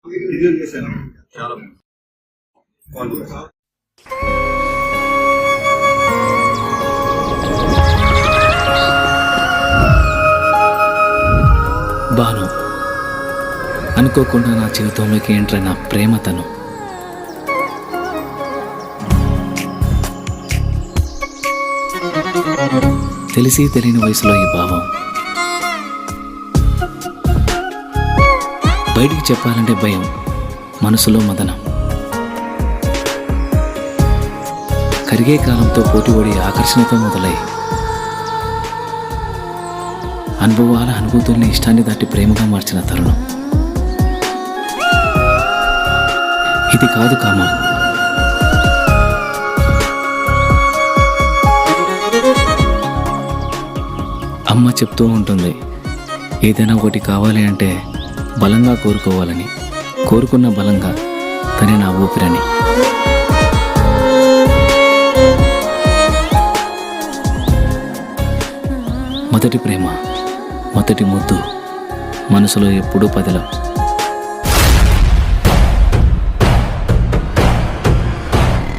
చాలా బాను, అనుకోకుండా నా జీవితంలోకి ఏంట్రా నా ప్రేమ తను. తెలిసి తెలియని వయసులో ఈ భావం బయటికి చెప్పాలంటే భయం, మనసులో మదనం. కరిగే కాలంతో పోటీపడి ఆకర్షణతో మొదలై అనుభవాల అనుభూతుల్ని ఇష్టాన్ని దాటి ప్రేమగా మార్చిన తరుణం ఇది కాదు కామా. అమ్మ చెప్తూ ఉంటుంది, ఏదైనా ఒకటి కావాలి అంటే బలంగా కోరుకోవాలని, కోరుకున్న బలంగా తనే నా ఊపిరని. మొదటి ప్రేమ, మొదటి ముద్దు మనసులో ఎప్పుడూ పదిలం.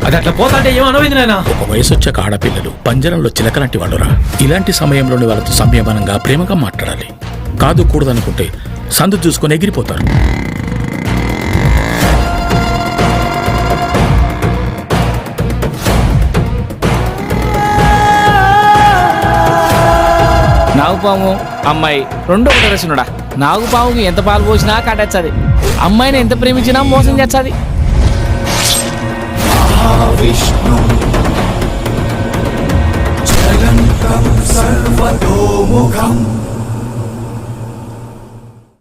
అది అట్లా పోతాంటే ఏమనమైంది నాయనా? ఒక వయసు వచ్చాక ఆడపిల్లలు పంజరంలో చిలకలాంటి వాళ్ళురా. ఇలాంటి సమయంలోని వాళ్ళతో సంయమనంగా ప్రేమగా మాట్లాడాలి. కాదు కూడదనుకుంటే సందు చూసుకొని ఎగిరిపోతారు. నాగుపాము అమ్మాయి రెండో ఒకటి రచనుడా. నాగుపాముకి ఎంత పాలు పోసినా కాటేచ్చది, అమ్మాయిని ఎంత ప్రేమించినా మోసం చేస్తుంది. జగంతం సర్వతోముఖం